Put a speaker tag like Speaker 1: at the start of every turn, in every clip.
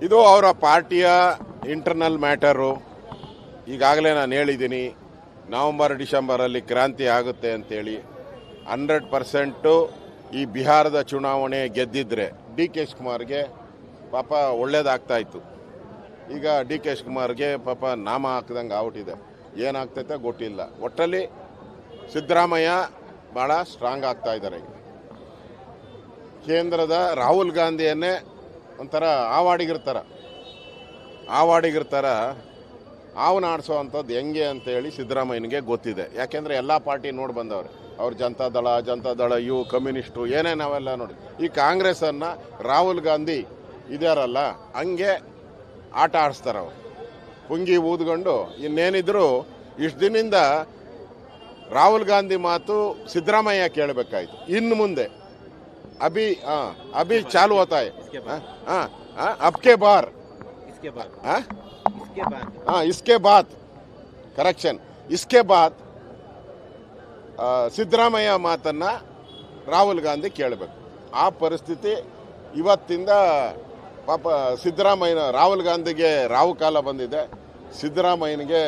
Speaker 1: ಇದು ಅವರ ಪಾರ್ಟಿಯ ಇಂಟರ್ನಲ್ ಮ್ಯಾಟರು. ಈಗಾಗಲೇ ನಾನು ಹೇಳಿದ್ದೀನಿ, ನವಂಬರ್ ಡಿಸೆಂಬರಲ್ಲಿ ಕ್ರಾಂತಿ ಆಗುತ್ತೆ ಅಂತೇಳಿ. 100% ಈ ಬಿಹಾರದ ಚುನಾವಣೆ ಗೆದ್ದಿದ್ರೆ ಡಿ ಕೆ ಶಿವಕುಮಾರ್ಗೆ ಪಾಪ ಒಳ್ಳೇದಾಗ್ತಾ ಇತ್ತು. ಈಗ ಡಿ ಕೆ ಶಿವಕುಮಾರ್ಗೆ ಪಾಪ ನಾಮ ಹಾಕಿದಂಗೆ ಆಗ್ಬಿಟ್ಟಿದೆ. ಏನಾಗ್ತೈತೆ ಗೊತ್ತಿಲ್ಲ. ಒಟ್ಟಲ್ಲಿ ಸಿದ್ದರಾಮಯ್ಯ ಭಾಳ ಸ್ಟ್ರಾಂಗ್ ಆಗ್ತಾ ಇದ್ದಾರೆ. ಕೇಂದ್ರದ ರಾಹುಲ್ ಗಾಂಧಿಯನ್ನೇ ಒಂಥರ ಆವಾಡಿಗಿರ್ತಾರ ಅವನ ಆಡಿಸೋವಂಥದ್ದು ಹೆಂಗೆ ಅಂತೇಳಿ ಸಿದ್ದರಾಮಯ್ಯನಿಗೆ ಗೊತ್ತಿದೆ. ಯಾಕೆಂದರೆ ಎಲ್ಲ ಪಾರ್ಟಿ ನೋಡಿ ಬಂದವ್ರೆ. ಅವ್ರು ಜನತಾದಳ ಇವು ಕಮ್ಯುನಿಸ್ಟು ಏನೇ ನಾವೆಲ್ಲ ನೋಡಿ. ಈ ಕಾಂಗ್ರೆಸ್ಸನ್ನು ರಾಹುಲ್ ಗಾಂಧಿ ಇದಾರಲ್ಲ ಹಂಗೆ ಆಟ ಆಡಿಸ್ತಾರೆ. ಅವರು ಪುಂಗಿ ಊದ್ಕೊಂಡು ಇನ್ನೇನಿದ್ರು ಇಷ್ಟು ದಿನದಿಂದ ರಾಹುಲ್ ಗಾಂಧಿ ಮಾತು ಸಿದ್ದರಾಮಯ್ಯ ಕೇಳಬೇಕಾಯ್ತು. ಇನ್ನು ಮುಂದೆ ಅಭಿ ಚಾಲು ಹೋತಾ ಹೈ. ಅಬ್ಕೆ ಬಾರ್ इसके बाद ಕರೆಕ್ಷನ್ इसके बाद ಸಿದ್ದರಾಮಯ್ಯ ಮಾತನ್ನ ರಾಹುಲ್ ಗಾಂಧಿ ಕೇಳಬೇಕು. ಆ ಪರಿಸ್ಥಿತಿ ಇವತ್ತಿಂದ ಪಾಪ ರಾಹುಲ್ ಗಾಂಧಿಗೆ ರಾಹು ಕಾಲ ಬಂದಿದೆ, ಸಿದ್ದರಾಮಯ್ಯನಿಗೆ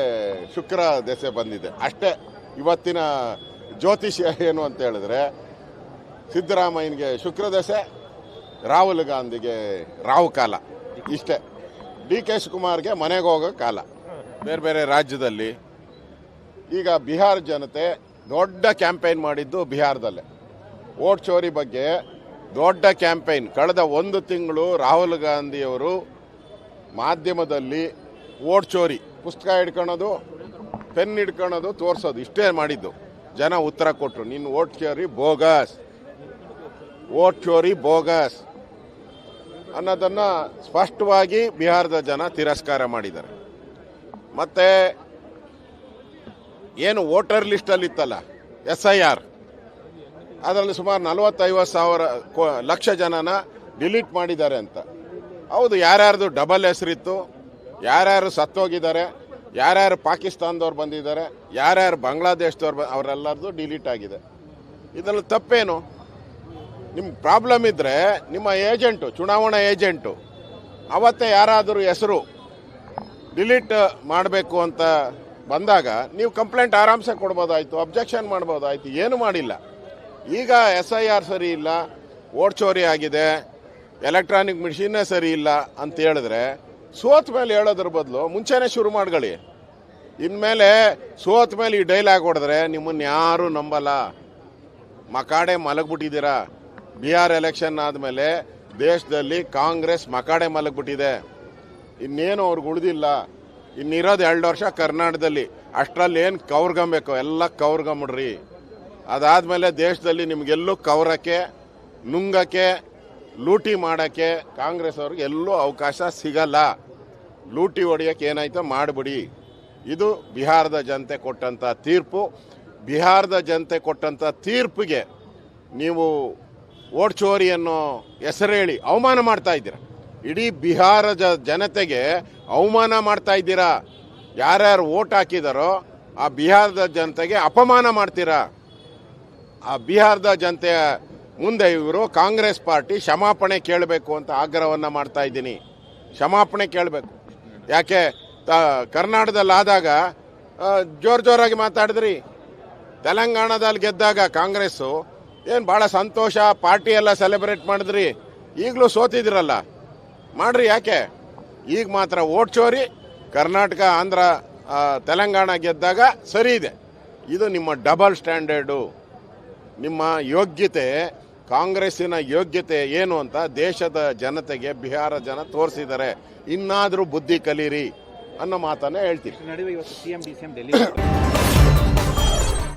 Speaker 1: ಶುಕ್ರ ದೆಸೆ ಬಂದಿದೆ. ಅಷ್ಟೇ ಇವತ್ತಿನ ಜ್ಯೋತಿಷ್ಯ ಏನು ಅಂತ ಹೇಳಿದ್ರೆ, ಸಿದ್ದರಾಮಯ್ಯನಿಗೆ ಶುಕ್ರ ದೆಸೆ, ರಾಹುಲ್ ಗಾಂಧಿಗೆ ರಾಹು ಕಾಲ. ಇಷ್ಟೇ. ಡಿ ಕೆ ಶಿವಕುಮಾರ್ಗೆ ಮನೆಗೆ ಹೋಗೋ ಕಾಲ. ಬೇರೆ ಬೇರೆ ರಾಜ್ಯದಲ್ಲಿ ಈಗ ಬಿಹಾರ ಜನತೆ ದೊಡ್ಡ ಕ್ಯಾಂಪೇನ್ ಮಾಡಿದ್ದು ಬಿಹಾರದಲ್ಲೇ. ವೋಟ್ ಚೋರಿ ಬಗ್ಗೆ ದೊಡ್ಡ ಕ್ಯಾಂಪೇನ್. ಕಳೆದ 1 ತಿಂಗಳು ರಾಹುಲ್ ಗಾಂಧಿಯವರು ಮಾಧ್ಯಮದಲ್ಲಿ ವೋಟ್ ಚೋರಿ, ಪುಸ್ತಕ ಹಿಡ್ಕೊಳೋದು, ಪೆನ್ ಹಿಡ್ಕೊಳೋದು, ತೋರಿಸೋದು ಇಷ್ಟೇ ಮಾಡಿದ್ದು. ಜನ ಉತ್ತರ ಕೊಟ್ಟರು, ನಿನ್ನ ವೋಟ್ ಚೋರಿ ಬೋಗಸ್ ಅನ್ನೋದನ್ನು ಸ್ಪಷ್ಟವಾಗಿ ಬಿಹಾರದ ಜನ ತಿರಸ್ಕಾರ ಮಾಡಿದ್ದಾರೆ. ಮತ್ತೆ ಏನು ವೋಟರ್ ಲಿಸ್ಟಲ್ಲಿ ಇತ್ತಲ್ಲ SIR, ಅದರಲ್ಲಿ ಸುಮಾರು 40-50 ಲಕ್ಷ ಜನನ ಡಿಲೀಟ್ ಮಾಡಿದ್ದಾರೆ ಅಂತ. ಹೌದು, ಯಾರ್ಯಾರ್ದು ಡಬಲ್ ಹೆಸರಿತ್ತು, ಯಾರ್ಯಾರು ಸತ್ತೋಗಿದ್ದಾರೆ, ಯಾರ್ಯಾರು ಪಾಕಿಸ್ತಾನದವ್ರು ಬಂದಿದ್ದಾರೆ, ಯಾರ್ಯಾರು ಬಾಂಗ್ಲಾದೇಶದವ್ರು ಅವರೆಲ್ಲರದು ಡಿಲೀಟ್ ಆಗಿದೆ. ಇದರಲ್ಲಿ ತಪ್ಪೇನು? ನಿಮ್ಮ ಪ್ರಾಬ್ಲಮ್ ಇದ್ದರೆ ನಿಮ್ಮ ಏಜೆಂಟು, ಚುನಾವಣಾ ಏಜೆಂಟು ಅವತ್ತೇ ಯಾರಾದರೂ ಹೆಸರು ಡಿಲೀಟ್ ಮಾಡಬೇಕು ಅಂತ ಬಂದಾಗ ನೀವು ಕಂಪ್ಲೇಂಟ್ ಆರಾಮ್ಸೆ ಕೊಡ್ಬೋದಾಯಿತು, ಅಬ್ಜೆಕ್ಷನ್ ಮಾಡ್ಬೋದಾಯಿತು. ಏನು ಮಾಡಿಲ್ಲ. ಈಗ SIR ಸರಿ ಇಲ್ಲ, ವೋಟ್ ಚೋರಿ ಆಗಿದೆ, ಎಲೆಕ್ಟ್ರಾನಿಕ್ ಮಿಷಿನ್ನೇ ಸರಿ ಇಲ್ಲ ಅಂತ ಹೇಳಿದ್ರೆ ಸೋತ ಮೇಲೆ ಹೇಳೋದ್ರ ಬದಲು ಮುಂಚೆನೇ ಶುರು ಮಾಡ್ಕೊಳ್ಳಿ. ಇನ್ಮೇಲೆ ಸೋತ ಮೇಲೆ ಈ ಡೈಲಾಗ್ ಹೊಡೆದ್ರೆ ನಿಮ್ಮನ್ನು ಯಾರೂ ನಂಬಲ್ಲ. ಮಕಾಡೆ ಮಲಗ್ಬಿಟ್ಟಿದ್ದೀರಾ. ಬಿಹಾರ್ ಎಲೆಕ್ಷನ್ ಆದಮೇಲೆ ದೇಶದಲ್ಲಿ ಕಾಂಗ್ರೆಸ್ ಮಕಾಡೆ ಮಲಗ್ಬಿಟ್ಟಿದೆ. ಇನ್ನೇನು ಅವ್ರಿಗೆ ಉಳಿದಿಲ್ಲ. ಇನ್ನಿರೋದು 2 ವರ್ಷ ಕರ್ನಾಟಕದಲ್ಲಿ. ಅಷ್ಟರಲ್ಲಿ ಏನು ಕೌರ್ಗಂಬೇಕು ಎಲ್ಲ ಕೌರ್ಗಂಬಿಡ್ರಿ. ಅದಾದಮೇಲೆ ದೇಶದಲ್ಲಿ ನಿಮಗೆಲ್ಲೂ ಕವರಕ್ಕೆ, ನುಂಗಕ್ಕೆ, ಲೂಟಿ ಮಾಡೋಕ್ಕೆ ಕಾಂಗ್ರೆಸ್ ಅವ್ರಿಗೆ ಎಲ್ಲೂ ಅವಕಾಶ ಸಿಗಲ್ಲ. ಲೂಟಿ ಹೊಡೆಯೋಕ್ಕೆ ಏನಾಯ್ತೋ ಮಾಡಿಬಿಡಿ. ಇದು ಬಿಹಾರದ ಜನತೆ ಕೊಟ್ಟಂಥ ತೀರ್ಪು. ಬಿಹಾರದ ಜನತೆ ಕೊಟ್ಟಂಥ ತೀರ್ಪಿಗೆ ನೀವು ವೋಟ್ ಚೋರಿ ಅನ್ನೋ ಹೆಸರು ಹೇಳಿ ಅವಮಾನ ಮಾಡ್ತಾ ಇದ್ದೀರಾ. ಇಡೀ ಬಿಹಾರದ ಜನತೆಗೆ ಅವಮಾನ ಮಾಡ್ತಾ ಇದ್ದೀರಾ. ಯಾರ್ಯಾರು ವೋಟ್ ಹಾಕಿದಾರೋ ಆ ಬಿಹಾರದ ಜನತೆಗೆ ಅಪಮಾನ ಮಾಡ್ತೀರಾ. ಆ ಬಿಹಾರದ ಜನತೆಯ ಮುಂದೆ ಇವರು ಕಾಂಗ್ರೆಸ್ ಪಾರ್ಟಿ ಕ್ಷಮಾಪಣೆ ಕೇಳಬೇಕು ಅಂತ ಆಗ್ರಹವನ್ನು ಮಾಡ್ತಾ ಇದ್ದೀನಿ. ಕ್ಷಮಾಪಣೆ ಕೇಳಬೇಕು. ಯಾಕೆ ಕರ್ನಾಟಕದಲ್ಲಿ ಆದಾಗ ಜೋರಾಗಿ ಮಾತಾಡಿದ್ರಿ, ತೆಲಂಗಾಣದಲ್ಲಿ ಗೆದ್ದಾಗ ಕಾಂಗ್ರೆಸ್ಸು ಏನು ಭಾಳ ಸಂತೋಷ, ಪಾರ್ಟಿ ಎಲ್ಲ ಸೆಲೆಬ್ರೇಟ್ ಮಾಡಿದ್ರಿ. ಈಗಲೂ ಸೋತಿದ್ರಲ್ಲ, ಮಾಡ್ರಿ. ಯಾಕೆ ಈಗ ಮಾತ್ರ ವೋಟ್ ಚೋರಿ? ಕರ್ನಾಟಕ, ಆಂಧ್ರ, ತೆಲಂಗಾಣ ಗೆದ್ದಾಗ ಸರಿ ಇದೆ. ಇದು ನಿಮ್ಮ ಡಬಲ್ ಸ್ಟ್ಯಾಂಡರ್ಡು. ನಿಮ್ಮ ಯೋಗ್ಯತೆ, ಕಾಂಗ್ರೆಸ್ಸಿನ ಯೋಗ್ಯತೆ ಏನು ಅಂತ ದೇಶದ ಜನತೆಗೆ ಬಿಹಾರ ಜನ ತೋರಿಸಿದ್ದಾರೆ. ಇನ್ನಾದರೂ ಬುದ್ಧಿ ಕಲೀರಿ ಅನ್ನೋ ಮಾತನ್ನ ಹೇಳ್ತೀನಿ.
Speaker 2: ನಡುವೆ ಇವತ್ತು CM DCM ಡೆಲ್ಲಿ